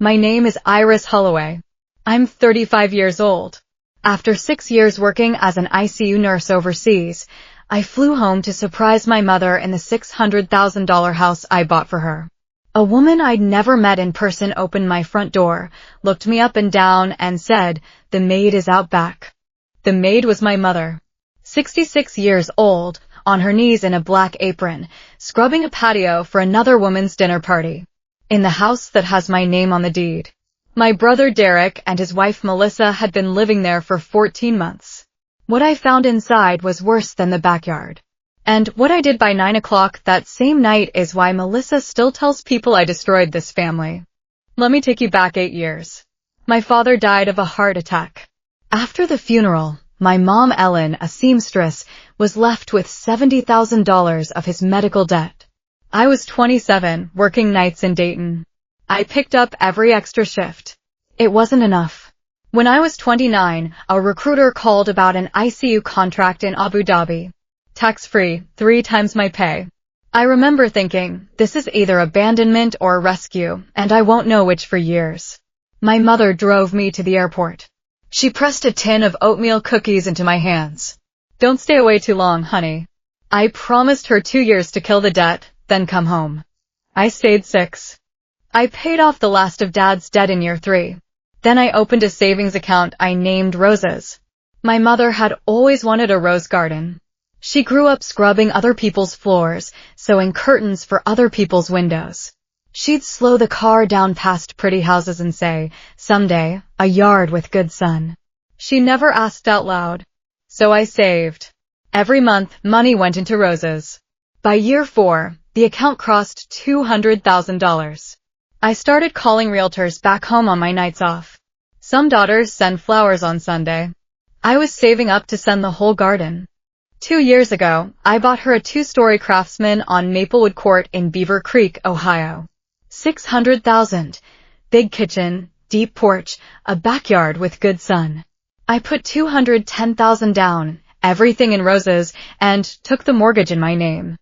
My name is Iris Holloway. I'm 35 years old. After 6 years working as an ICU nurse overseas, I flew home to surprise my mother in the $600,000 house I bought for her. A woman I'd never met in person opened my front door, looked me up and down, and said, "The maid is out back." The maid was my mother. 66 years old, on her knees in a black apron, scrubbing a patio for another woman's dinner party. In the house that has my name on the deed. My brother Derek and his wife Melissa had been living there for 14 months. What I found inside was worse than the backyard. And what I did by 9 o'clock that same night is why Melissa still tells people I destroyed this family. Let me take you back 8 years. My father died of a heart attack. After the funeral, my mom Ellen, a seamstress, was left with $70,000 of his medical debt. I was 27, working nights in Dayton. I picked up every extra shift. It wasn't enough. When I was 29, a recruiter called about an ICU contract in Abu Dhabi. Tax-free, 3 times my pay. I remember thinking, this is either abandonment or rescue, and I won't know which for years. My mother drove me to the airport. She pressed a tin of oatmeal cookies into my hands. "Don't stay away too long, honey." I promised her 2 years to kill the debt, then come home. I stayed 6. I paid off the last of Dad's debt in year 3. Then I opened a savings account I named Roses. My mother had always wanted a rose garden. She grew up scrubbing other people's floors, sewing curtains for other people's windows. She'd slow the car down past pretty houses and say, "Someday, a yard with good sun." She never asked out loud. So I saved. Every month, money went into Roses. By year 4, the account crossed $200,000. I started calling realtors back home on my nights off. Some daughters send flowers on Sunday. I was saving up to send the whole garden. 2 years ago, I bought her a 2-story Craftsman on Maplewood Court in Beaver Creek, Ohio. $600,000. Big kitchen, deep porch, a backyard with good sun. I put $210,000 down, everything in Roses, and took the mortgage in my name.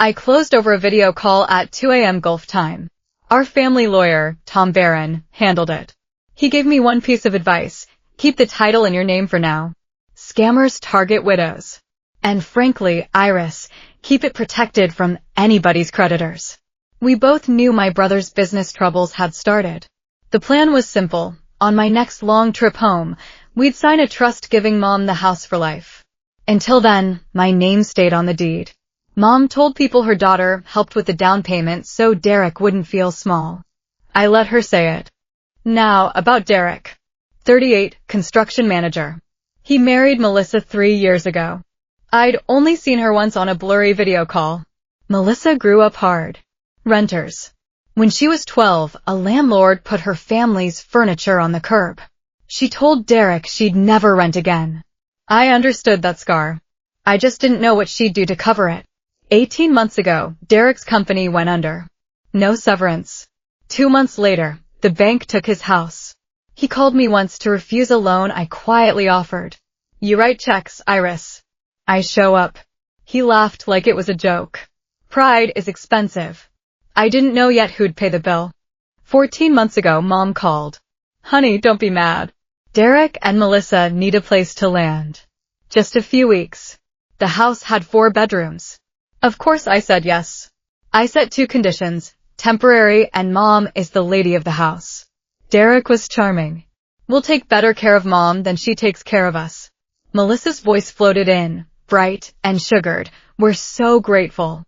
I closed over a video call at 2 a.m. Gulf time. Our family lawyer, Tom Barron, handled it. He gave me one piece of advice: keep the title in your name for now. Scammers target widows. And frankly, Iris, keep it protected from anybody's creditors. We both knew my brother's business troubles had started. The plan was simple. On my next long trip home, we'd sign a trust giving Mom the house for life. Until then, my name stayed on the deed. Mom told people her daughter helped with the down payment so Derek wouldn't feel small. I let her say it. Now, about Derek. 38, construction manager. He married Melissa 3 years ago. I'd only seen her once on a blurry video call. Melissa grew up hard. Renters. When she was 12, a landlord put her family's furniture on the curb. She told Derek she'd never rent again. I understood that scar. I just didn't know what she'd do to cover it. 18 months ago, Derek's company went under. No severance. 2 months later, the bank took his house. He called me once to refuse a loan I quietly offered. "You write checks, Iris." I show up. He laughed like it was a joke. Pride is expensive. I didn't know yet who'd pay the bill. 14 months ago, Mom called. "Honey, don't be mad. Derek and Melissa need a place to land." Just a few weeks. The house had 4 bedrooms. Of course I said yes. I set 2 conditions, temporary, and Mom is the lady of the house. Derek was charming. "We'll take better care of Mom than she takes care of us." Melissa's voice floated in, bright and sugared. "We're so grateful."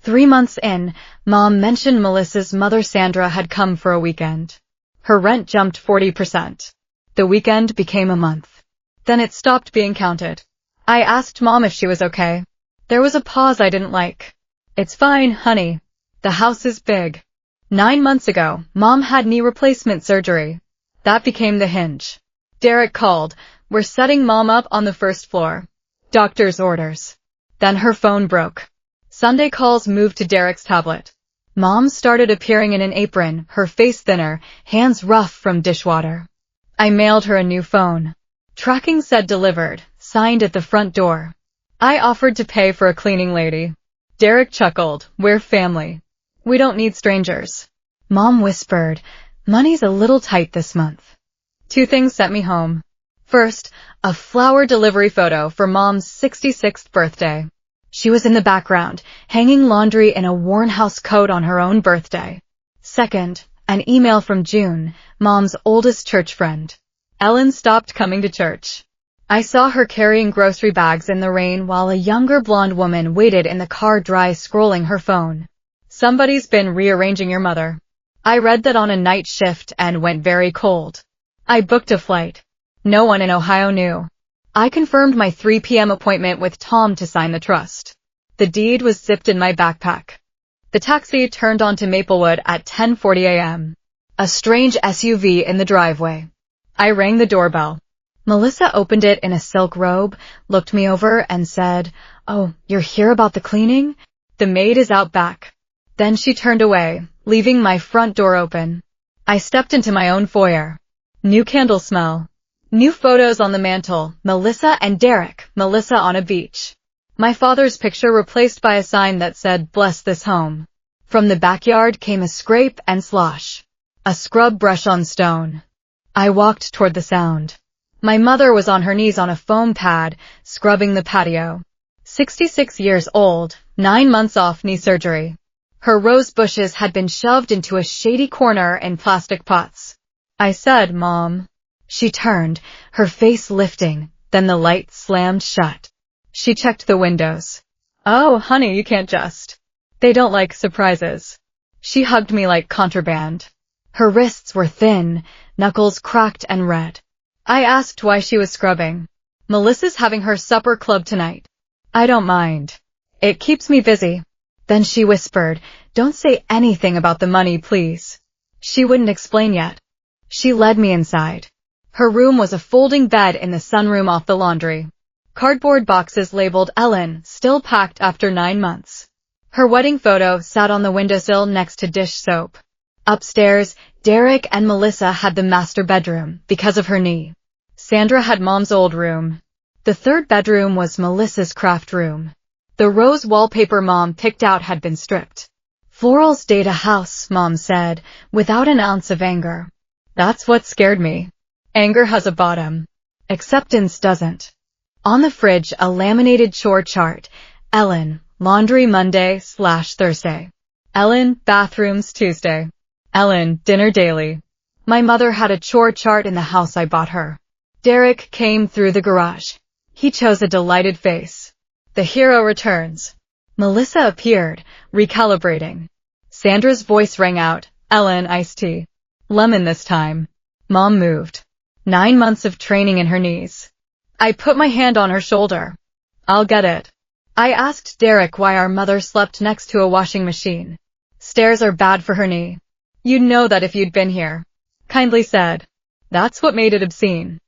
3 months in, Mom mentioned Melissa's mother Sandra had come for a weekend. Her rent jumped 40%. The weekend became a month. Then it stopped being counted. I asked Mom if she was okay. There was a pause I didn't like. "It's fine, honey. The house is big." 9 months ago, Mom had knee replacement surgery. That became the hinge. Derek called. "We're setting Mom up on the first floor." Doctor's orders. Then her phone broke. Sunday calls moved to Derek's tablet. Mom started appearing in an apron, her face thinner, hands rough from dishwater. I mailed her a new phone. Tracking said delivered, signed at the front door. I offered to pay for a cleaning lady. Derek chuckled. "We're family. We don't need strangers." Mom whispered, Money's a little tight this month. Two things sent me home. First, a flower delivery photo for Mom's 66th birthday. She was in the background, hanging laundry in a worn house coat on her own birthday. Second, an email from June, Mom's oldest church friend. Ellen stopped coming to church. I saw her carrying grocery bags in the rain while a younger blonde woman waited in the car dry scrolling her phone. Somebody's been rearranging your mother. I read that on a night shift and went very cold. I booked a flight. No one in Ohio knew. I confirmed my 3 p.m. appointment with Tom to sign the trust. The deed was zipped in my backpack. The taxi turned onto Maplewood at 10:40 a.m. A strange SUV in the driveway. I rang the doorbell. Melissa opened it in a silk robe, looked me over, and said, "Oh, you're here about the cleaning? The maid is out back." Then she turned away, leaving my front door open. I stepped into my own foyer. New candle smell. New photos on the mantle, Melissa and Derek, Melissa on a beach. My father's picture replaced by a sign that said, "Bless this home." From the backyard came a scrape and slosh. A scrub brush on stone. I walked toward the sound. My mother was on her knees on a foam pad, scrubbing the patio. 66 years old, 9 months off knee surgery. Her rose bushes had been shoved into a shady corner in plastic pots. I said, "Mom." She turned, her face lifting, then the light slammed shut. She checked the windows. "Oh, honey, you can't just. They don't like surprises." She hugged me like contraband. Her wrists were thin, knuckles cracked and red. I asked why she was scrubbing. "Melissa's having her supper club tonight." "I don't mind. It keeps me busy." Then she whispered, "Don't say anything about the money, please." She wouldn't explain yet. She led me inside. Her room was a folding bed in the sunroom off the laundry. Cardboard boxes labeled Ellen, still packed after 9 months. Her wedding photo sat on the windowsill next to dish soap. Upstairs, Derek and Melissa had the master bedroom, because of her knee. Sandra had Mom's old room. The third bedroom was Melissa's craft room. The rose wallpaper Mom picked out had been stripped. "Florals date a house," Mom said, without an ounce of anger. That's what scared me. Anger has a bottom. Acceptance doesn't. On the fridge, a laminated chore chart. Ellen, laundry Monday/Thursday. Ellen, bathrooms Tuesday. Ellen, dinner daily. My mother had a chore chart in the house I bought her. Derek came through the garage. He chose a delighted face. The hero returns. Melissa appeared, recalibrating. Sandra's voice rang out, "Ellen, iced tea. Lemon this time." Mom moved. 9 months of training in her knees. I put my hand on her shoulder. "I'll get it." I asked Derek why our mother slept next to a washing machine. "Stairs are bad for her knee. You'd know that if you'd been here," kindly said. That's what made it obscene.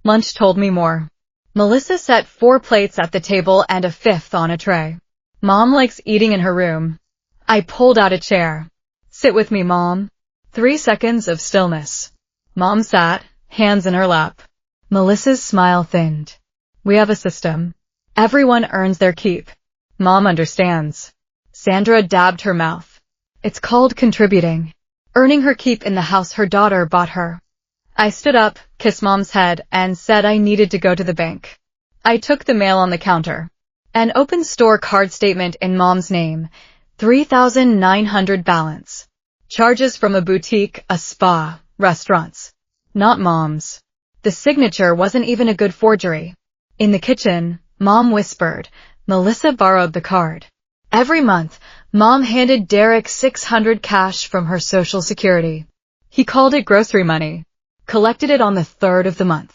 Lunch told me more. Melissa set 4 plates at the table and a 5th on a tray. Mom likes eating in her room. I pulled out a chair. "Sit with me, Mom." 3 seconds of stillness. Mom sat, hands in her lap. Melissa's smile thinned. "We have a system. Everyone earns their keep. Mom understands." Sandra dabbed her mouth. "It's called contributing. Earning her keep in the house her daughter bought her." I stood up, kissed Mom's head, and said I needed to go to the bank. I took the mail on the counter. An open store card statement in Mom's name. $3,900 balance. Charges from a boutique, a spa, restaurants. Not Mom's. The signature wasn't even a good forgery. In the kitchen, Mom whispered, "Melissa borrowed the card." Every month, Mom handed Derek $600 cash from her Social Security. He called it grocery money. Collected it on the 3rd of the month.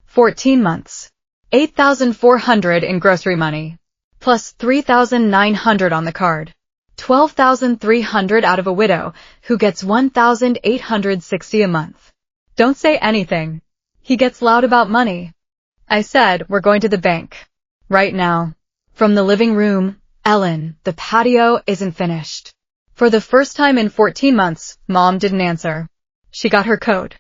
14 months. $8,400 in grocery money. Plus $3,900 on the card. $12,300 out of a widow who gets $1,860 a month. Don't say anything. He gets loud about money. I said, "We're going to the bank. Right now." From the living room, "Ellen, the patio isn't finished." For the first time in 14 months, Mom didn't answer. She got her coat.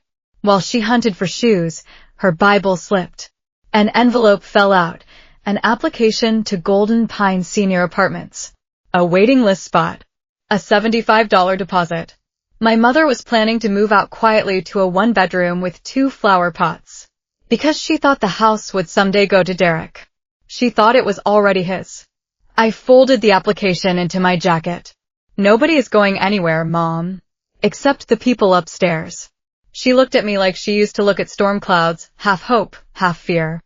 While she hunted for shoes, her Bible slipped. An envelope fell out, an application to Golden Pine Senior Apartments. A waiting list spot. A $75 deposit. My mother was planning to move out quietly to a one-bedroom with 2 flower pots. Because she thought the house would someday go to Derek. She thought it was already his. I folded the application into my jacket. Nobody is going anywhere, Mom. Except the people upstairs. She looked at me like she used to look at storm clouds, half hope, half fear.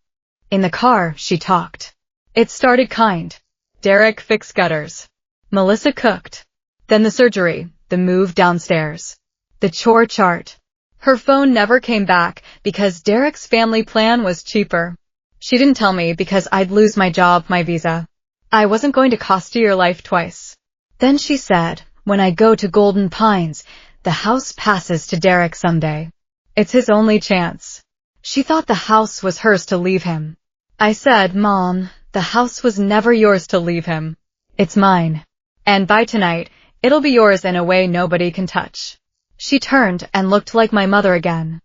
In the car, she talked. It started kind. Derek fixed gutters. Melissa cooked. Then the surgery, the move downstairs. The chore chart. Her phone never came back because Derek's family plan was cheaper. She didn't tell me because I'd lose my job, my visa. I wasn't going to cost you your life twice. Then she said, when I go to Golden Pines, the house passes to Derek someday. It's his only chance. She thought the house was hers to leave him. I said, Mom, the house was never yours to leave him. It's mine. And by tonight, it'll be yours in a way nobody can touch. She turned and looked like my mother again.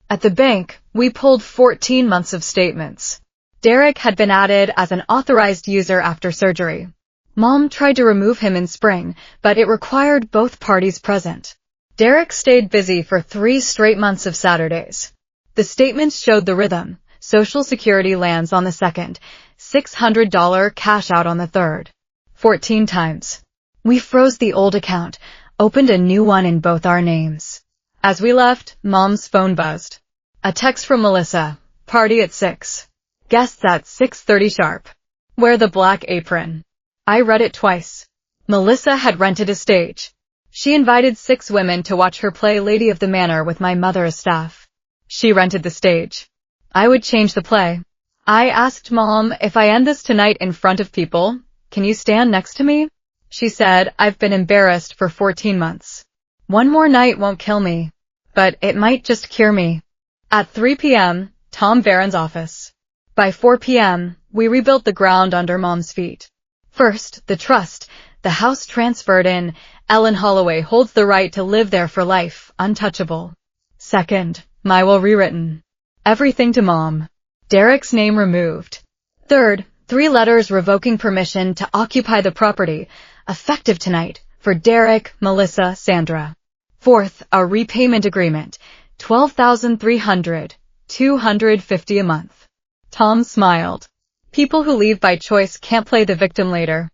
At the bank, we pulled 14 months of statements. Derek had been added as an authorized user after surgery. Mom tried to remove him in spring, but it required both parties present. Derek stayed busy for 3 straight months of Saturdays. The statements showed the rhythm. Social Security lands on the 2nd, $600 cash out on the 3rd. 14 times. We froze the old account, opened a new one in both our names. As we left, Mom's phone buzzed. A text from Melissa. Party at 6. Guests at 6:30 sharp. Wear the black apron. I read it twice. Melissa had rented a stage. She invited 6 women to watch her play Lady of the Manor with my mother as staff. She rented the stage. I would change the play. I asked Mom, if I end this tonight in front of people, can you stand next to me? She said, I've been embarrassed for 14 months. One more night won't kill me, but it might just cure me. At 3 p.m., Tom Barron's office. By 4 p.m., we rebuilt the ground under Mom's feet. First, the trust. The house transferred in. Ellen Holloway holds the right to live there for life, untouchable. Second, my will rewritten. Everything to Mom. Derek's name removed. Third, 3 letters revoking permission to occupy the property, effective tonight, for Derek, Melissa, Sandra. Fourth, a repayment agreement, $12,300, $250 a month. Tom smiled. People who leave by choice can't play the victim later.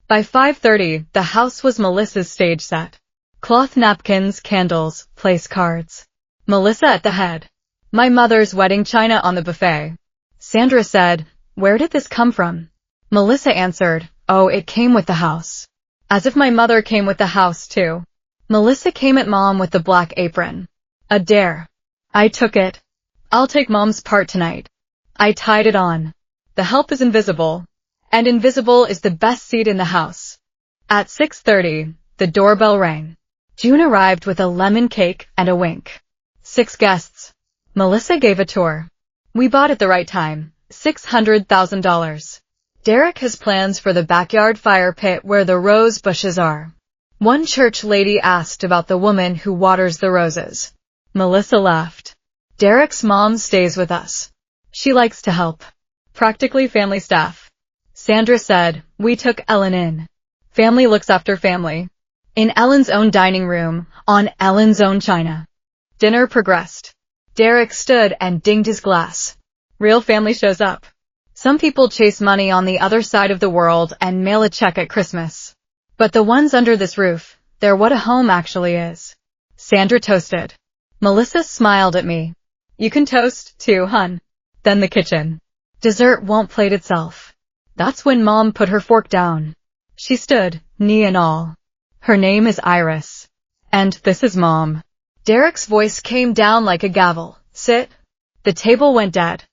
By 5:30, the house was Melissa's stage set. Cloth napkins, candles, place cards. Melissa at the head. My mother's wedding china on the buffet. Sandra said, where did this come from? Melissa answered, oh, it came with the house. As if my mother came with the house, too. Melissa came at Mom with the black apron. A dare. I took it. I'll take Mom's part tonight. I tied it on. The help is invisible. And invisible is the best seat in the house. At 6:30, the doorbell rang. June arrived with a lemon cake and a wink. 6 guests. Melissa gave a tour. We bought at the right time. $600,000. Derek has plans for the backyard fire pit where the rose bushes are. One church lady asked about the woman who waters the roses. Melissa laughed. Derek's mom stays with us. She likes to help. Practically family staff. Sandra said, we took Ellen in. Family looks after family. In Ellen's own dining room, on Ellen's own china. Dinner progressed. Derek stood and dinged his glass. Real family shows up. Some people chase money on the other side of the world and mail a check at Christmas. But the ones under this roof, they're what a home actually is. Sandra toasted. Melissa smiled at me. You can toast, too, hun. Then the kitchen. Dessert won't plate itself. That's when Mom put her fork down. She stood, knee and all. Her name is Iris. And this is Mom. Derek's voice came down like a gavel. Sit. The table went dead.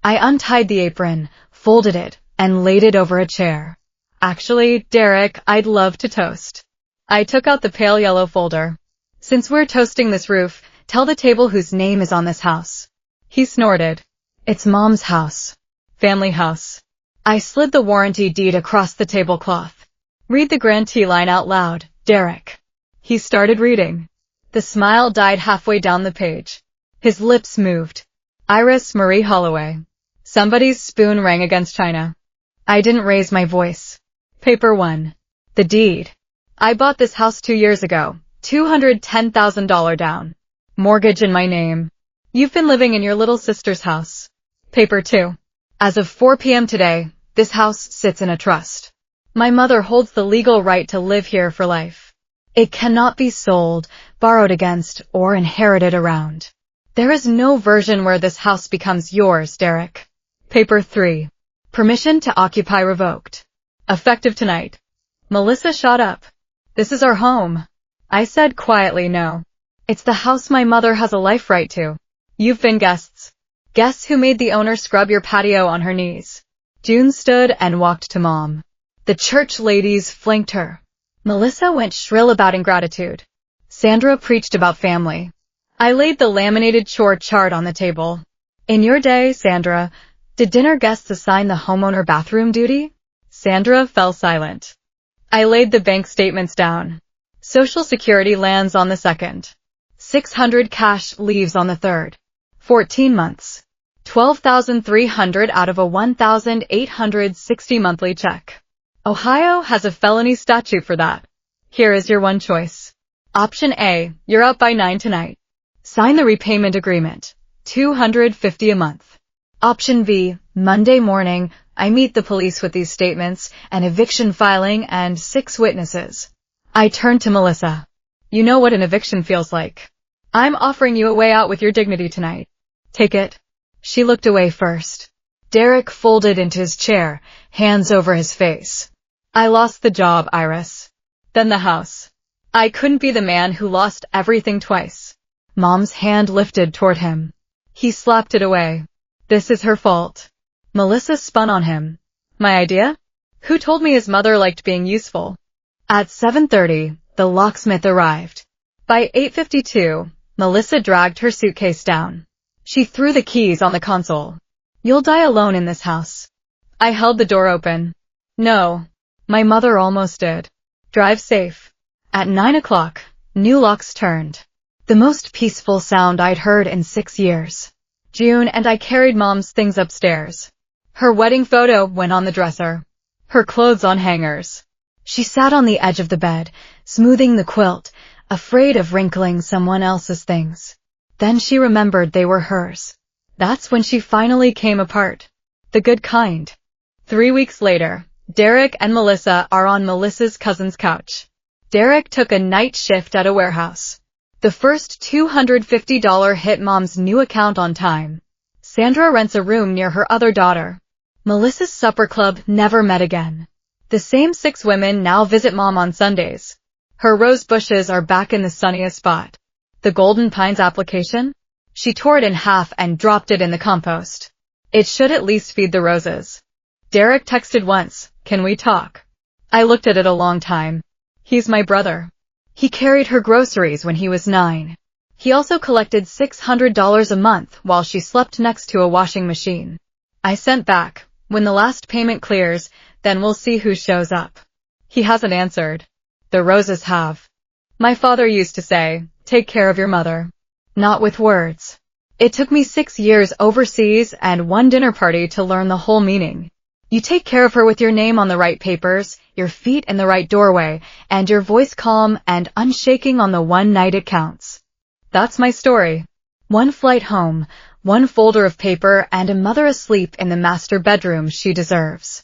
I untied the apron, folded it, and laid it over a chair. Actually, Derek, I'd love to toast. I took out the pale yellow folder. Since we're toasting this roof, tell the table whose name is on this house. He snorted. It's Mom's house. Family house. I slid the warranty deed across the tablecloth. Read the grantee line out loud, Derek. He started reading. The smile died halfway down the page. His lips moved. Iris Marie Holloway. Somebody's spoon rang against china. I didn't raise my voice. Paper 1. The deed. I bought this house 2 years ago. $210,000 down. Mortgage in my name. You've been living in your little sister's house. Paper 2. As of 4 p.m. today, this house sits in a trust. My mother holds the legal right to live here for life. It cannot be sold, borrowed against, or inherited around. There is no version where this house becomes yours, Derek. Paper 3. Permission to occupy revoked. Effective tonight. Melissa shot up. This is our home. I said quietly no. It's the house my mother has a life right to. You've been guests. Guess who made the owner scrub your patio on her knees? June stood and walked to Mom. The church ladies flanked her. Melissa went shrill about ingratitude. Sandra preached about family. I laid the laminated chore chart on the table. In your day, Sandra, did dinner guests assign the homeowner bathroom duty? Sandra fell silent. I laid the bank statements down. Social Security lands on the 2nd. 600 cash leaves on the 3rd. 14 months. 12,300 out of a 1,860 monthly check. Ohio has a felony statute for that. Here is your one choice. Option A, you're up by 9 tonight. Sign the repayment agreement. $250 a month. Option B, Monday morning, I meet the police with these statements, an eviction filing, and 6 witnesses. I turned to Melissa. You know what an eviction feels like. I'm offering you a way out with your dignity tonight. Take it. She looked away first. Derek folded into his chair, hands over his face. I lost the job, Iris. Then the house. I couldn't be the man who lost everything twice. Mom's hand lifted toward him. He slapped it away. This is her fault. Melissa spun on him. My idea? Who told me his mother liked being useful? At 7:30, the locksmith arrived. By 8:52, Melissa dragged her suitcase down. She threw the keys on the console. You'll die alone in this house. I held the door open. No. My mother almost did. Drive safe. At 9 o'clock, new locks turned. The most peaceful sound I'd heard in 6 years. June and I carried Mom's things upstairs. Her wedding photo went on the dresser. Her clothes on hangers. She sat on the edge of the bed, smoothing the quilt, afraid of wrinkling someone else's things. Then she remembered they were hers. That's when she finally came apart. The good kind. 3 weeks later, Derek and Melissa are on Melissa's cousin's couch. Derek took a night shift at a warehouse. The first $250 hit Mom's new account on time. Sandra rents a room near her other daughter. Melissa's supper club never met again. The same 6 women now visit Mom on Sundays. Her rose bushes are back in the sunniest spot. The Golden Pines application? She tore it in half and dropped it in the compost. It should at least feed the roses. Derek texted once, can we talk? I looked at it a long time. He's my brother. He carried her groceries when he was 9. He also collected $600 a month while she slept next to a washing machine. I sent back, when the last payment clears, then we'll see who shows up. He hasn't answered. The roses have. My father used to say, take care of your mother. Not with words. It took me 6 years overseas and 1 dinner party to learn the whole meaning. You take care of her with your name on the right papers, your feet in the right doorway, and your voice calm and unshaking on the one night it counts. That's my story. 1 flight home, 1 folder of paper, and a mother asleep in the master bedroom she deserves.